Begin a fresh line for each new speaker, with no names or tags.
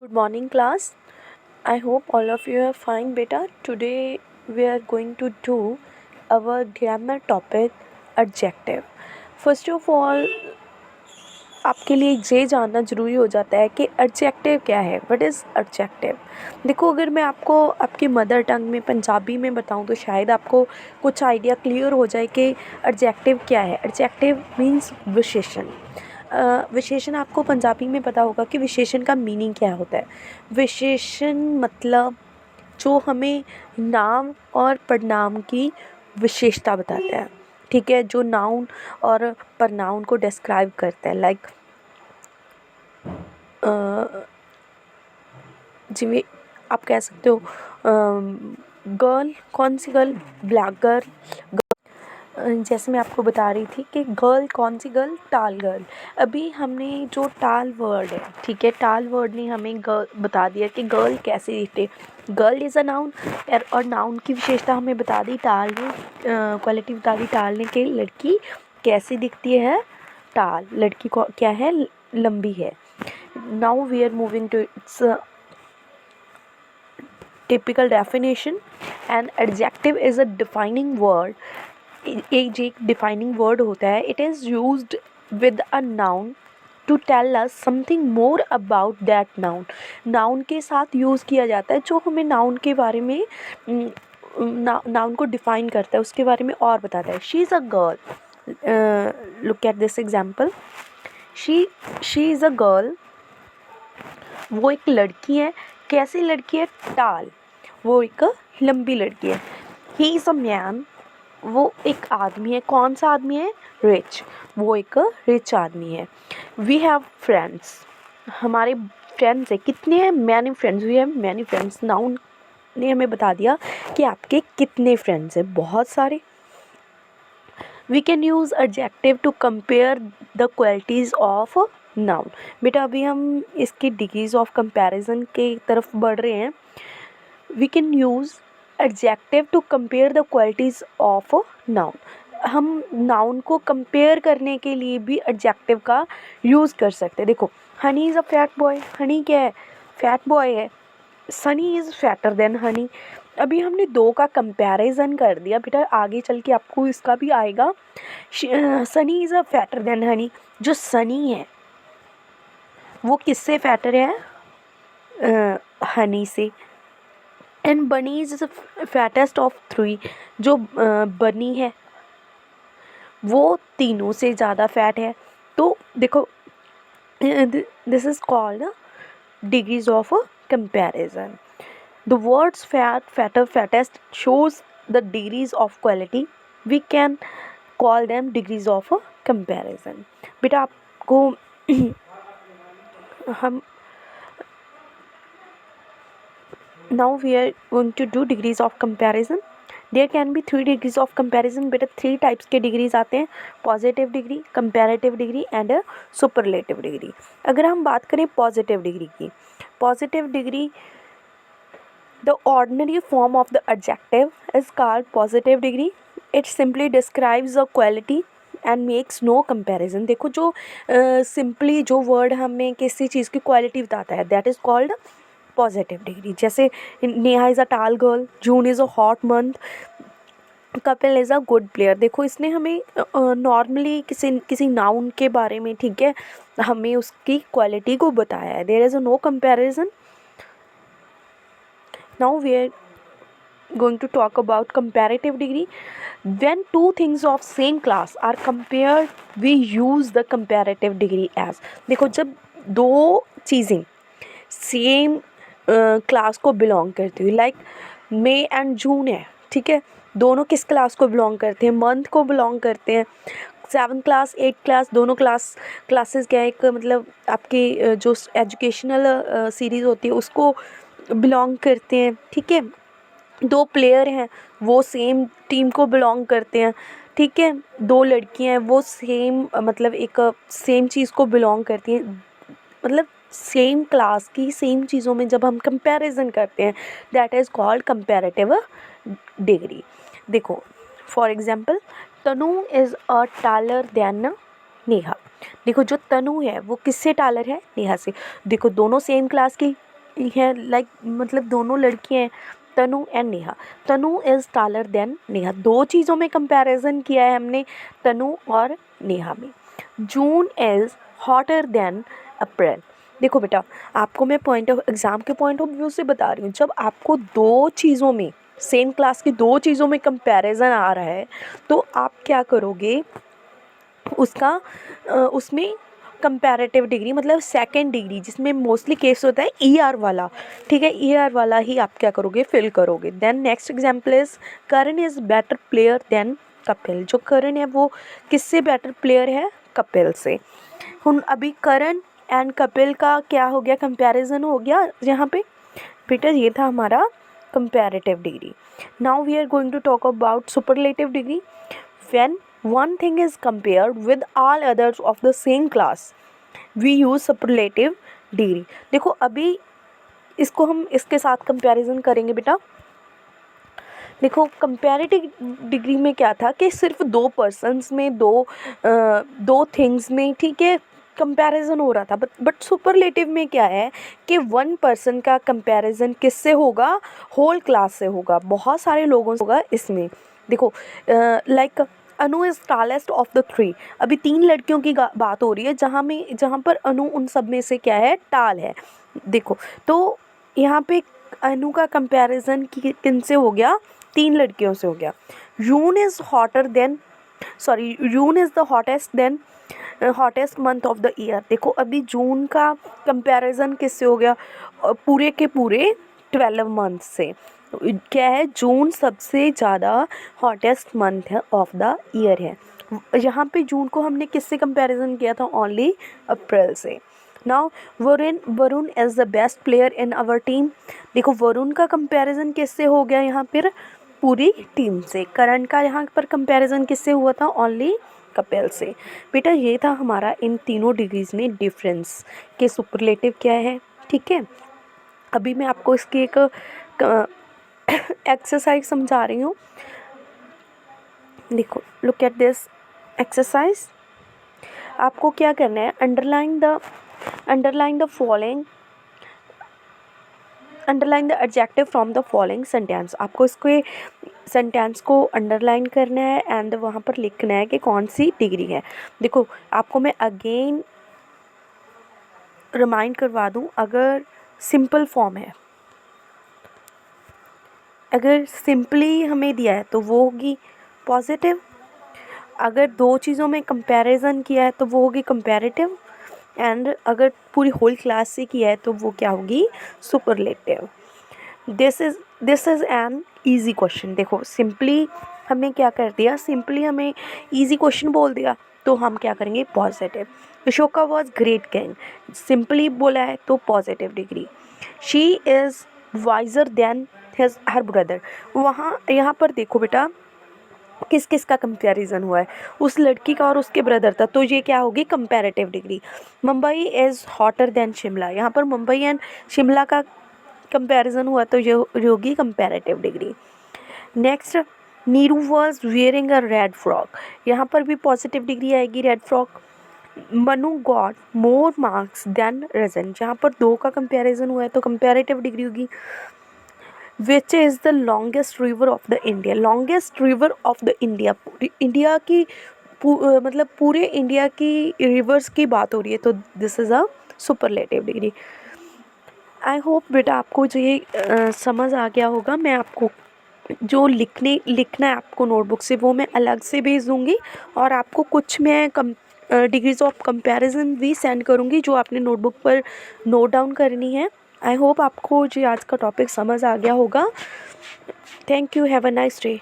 Good morning, class. I hope all of you are fine, beta. Today we are going to do our grammar topic adjective. First of all, आपके लिए ये जानना ज़रूरी हो जाता है कि एडजेक्टिव क्या है. What is adjective? देखो, अगर मैं आपको आपकी मदर टंग में पंजाबी में बताऊं तो शायद आपको कुछ आइडिया क्लियर हो जाए कि एडजेक्टिव क्या है. एडजेक्टिव मीन्स विशेषण. विशेषण आपको पंजाबी में पता होगा कि विशेषण का मीनिंग क्या होता है. विशेषण मतलब जो हमें नाम और पड़नाम की विशेषता बताता है. ठीक है, जो नाउन और प्रनाउन को डिस्क्राइब करता है. लाइक जिਵੇਂ आप कह सकते हो गर्ल. कौन सी गर्ल? Black girl. जैसे मैं आपको बता रही थी कि गर्ल, कौन सी गर्ल? टाल गर्ल. अभी हमने जो टाल वर्ड है, ठीक है, टाल वर्ड ने हमें गर्ल बता दिया कि गर्ल कैसे दिखते. गर्ल इज़ अ नाउन और नाउन की विशेषता हमें बता दी. टाल ने क्वालिटी बता दी टाल ने कि लड़की कैसी दिखती है. टाल, लड़की को क्या है? लंबी है. Now we are moving to its typical definition. An adjective is a defining word. एक डिफाइनिंग वर्ड होता है. It is used with a noun to tell us something more about that noun. Noun के साथ use किया जाता है जो हमें नाउन के बारे में नाउन को डिफाइन करता है, उसके बारे में और बताता है. She is a girl. Look at this example. She is a girl. वो एक लड़की है. कैसी लड़की है? टाल. वो एक लंबी लड़की है. He is a man. वो एक आदमी है. कौन सा आदमी है? रिच. वो एक रिच आदमी है. We have friends. हमारे फ्रेंड्स है. कितने हैं? Many friends. We have many friends. Noun ने हमें बता दिया कि आपके कितने फ्रेंड्स हैं. बहुत सारे. We can use adjective to compare the qualities of noun. बेटा, अभी हम इसकी डिग्रीज ऑफ कंपैरिजन के तरफ बढ़ रहे हैं. We can use adjective to compare the qualities of noun. हम नाउन को कंपेयर करने के लिए भी एडजेक्टिव का यूज़ कर सकते हैं. देखो, Honey is a fat boy. Honey क्या है? फैट बॉय है. Sunny is fatter than Honey. अभी हमने दो का कंपैरिजन कर दिया. बेटा, आगे चल के आपको इसका भी आएगा. Sunny is a fatter than Honey. जो सनी है वो किससे फैटर है? हनी से. एंड बनी इज फैटेस्ट ऑफ थ्री. जो बनी है वो तीनों से ज़्यादा फैट है. तो देखो, this is called degrees of comparison. The words fat, fatter, fattest shows the degrees of quality. We can call them degrees of comparison. बेटा, आपको हम now we are going to do degrees of comparison. There can be 3 degrees of comparison. बेटा, 3 types के degrees आते हैं. Positive degree, comparative degree and superlative degree. अगर हम बात करें पॉजिटिव डिग्री की, positive degree, the ordinary form of the adjective is called positive degree. It simply describes a quality and makes no comparison. देखो, जो simply जो word हमें किसी चीज़ की क्वालिटी बताता है, that is called positive degree. जैसे नेहा इज़ अ टाल girl, June is a hot month, Kapil is a good player. देखो, इसने हमें नॉर्मली किसी नाउन के बारे में, ठीक है, हमें उसकी क्वालिटी को बताया है. There is no comparison. Now we are going to talk about comparative degree. When two things of same class are compared, we use the comparative degree as. देखो, जब दो चीज़ें सेम क्लास को बिलोंग करती हुई, लाइक मे एंड जून है, ठीक है, दोनों किस क्लास को बिलोंग करते हैं? मंथ को बिलोंग करते हैं. 7th क्लास, 8th क्लास, दोनों क्लासेस क्या है? एक मतलब आपकी जो एजुकेशनल सीरीज़ होती है उसको बिलोंग करते हैं. ठीक है, दो प्लेयर हैं वो सेम टीम को बिलोंग करते हैं. ठीक है, दो लड़कियां हैं वो सेम मतलब एक सेम चीज़ को बिलोंग करती हैं. मतलब सेम क्लास की सेम चीज़ों में जब हम कंपैरिजन करते हैं, that is called comparative degree. देखो, for example, Tanu is a taller than Neha. देखो, जो तनु है वो किससे टालर है? नेहा से. देखो, दोनों सेम क्लास की, है, लाइक मतलब दोनों लड़कियाँ हैं, Tanu and Neha. Tanu is taller than Neha. दो चीज़ों में कंपैरिजन किया है हमने, तनु और नेहा में। जून इज़ हॉटर देन अप्रैल। देखो बेटा, आपको मैं पॉइंट ऑफ एग्ज़ाम के पॉइंट ऑफ व्यू से बता रही हूँ, जब आपको दो चीज़ों में, सेम क्लास की दो चीज़ों में कंपैरिजन आ रहा है, तो आप क्या करोगे उसका उसमें कंपैरेटिव डिग्री मतलब सेकंड डिग्री, जिसमें मोस्टली केस होता है ईआर वाला, ठीक है, ईआर वाला ही आप क्या करोगे, फिल करोगे। Then next example is Karan is better player than Kapil. जो करण है वो किससे बेटर प्लेयर है, कपिल से। हम अभी करण एंड कपिल का क्या हो गया, कंपैरिजन हो गया यहाँ पे बेटा, ये था हमारा comparative degree. Now we are going to talk about superlative degree. When one thing is compared with all others of the same class, we use superlative degree। देखो अभी इसको हम इसके साथ कंपैरिजन करेंगे बेटा। देखो कंपैरेटिव डिग्री में क्या था कि सिर्फ दो पर्सन्स में, दो थिंग्स में, ठीक है, कंपैरिजन हो रहा था। बट सुपरलेटिव में क्या है कि वन पर्सन का कंपैरिजन किससे होगा, होल क्लास से होगा, बहुत सारे लोगों से होगा इसमें। देखो like Anu is tallest of the three. अभी तीन लड़कियों की बात हो रही है जहाँ पर अनु उन सब में से क्या है, टाल है। देखो तो यहाँ पे अनु का कंपैरिजन किन से हो गया, तीन लड़कियों से हो गया। June is hotter than June is the hottest month of the year. देखो अभी जून का कंपैरिजन किससे हो गया, पूरे के पूरे 12 मंथ से। क्या है, जून सबसे ज़्यादा हॉटेस्ट मंथ है ऑफ द ईयर है। यहाँ पे जून को हमने किससे कंपैरिजन किया था, ओनली अप्रैल से। Now Varun is the best player in our team. देखो वरुण का कंपैरिजन किससे हो गया यहाँ पर, पूरी टीम से। करण का यहाँ पर कंपैरिजन किससे हुआ था, ओनली कपिल से। बेटा ये था हमारा इन तीनों डिग्रीज में डिफरेंस कि सुपरलेटिव क्या है, ठीक है। अभी मैं आपको इसकी एक एक्सरसाइज समझा रही हूँ। देखो लुक एट दिस एक्सरसाइज। आपको क्या करना है, underline the adjective from the following sentence. आपको इसके सेंटेंस को अंडरलाइन करना है एंड वहाँ पर लिखना है कि कौन सी डिग्री है। देखो आपको मैं अगेन रिमाइंड करवा दूँ, अगर सिंपल फॉर्म है, अगर सिंपली हमें दिया है तो वो होगी पॉजिटिव। अगर दो चीज़ों में कंपैरिजन किया है तो वो होगी कंपैरेटिव। एंड अगर पूरी होल क्लास से किया है तो वो क्या होगी, superlative. This is an easy question. देखो सिंपली हमें क्या कर दिया, सिंपली हमें ईजी क्वेश्चन बोल दिया तो हम क्या करेंगे, positive. Ashoka was great king, simply बोला है तो positive degree. She is visor then her brother. वहाँ यहाँ पर देखो बेटा किस किस का कंपैरिजन हुआ है, उस लड़की का और उसके ब्रदर था, तो ये क्या होगी, comparative degree. Mumbai is hotter then Shimla, यहाँ पर मुंबई एंड शिमला का कंपैरिजन हुआ तो ये होगी comparative degree. Next, Neeru was wearing a red frock, यहाँ पर भी पॉजिटिव डिग्री आएगी, red frock. Manu got more marks than Rajan, जहाँ पर दो का कंपैरिजन हुआ है तो कंपैरेटिव डिग्री होगी। Which is the longest river of the India, longest river of the India, India की मतलब पूरे इंडिया की रिवर्स की बात हो रही है तो this is a superlative degree. I hope बेटा आपको जो ये समझ आ गया होगा। मैं आपको जो लिखना है आपको नोटबुक से वो मैं अलग से भेज दूँगी और आपको कुछ मैं डिग्रीज ऑफ कंपैरिजन भी सेंड करूँगी जो आपने नोटबुक पर नोट डाउन करनी है। आई होप आपको जो आज का टॉपिक समझ आ गया होगा। Thank you, have a nice day.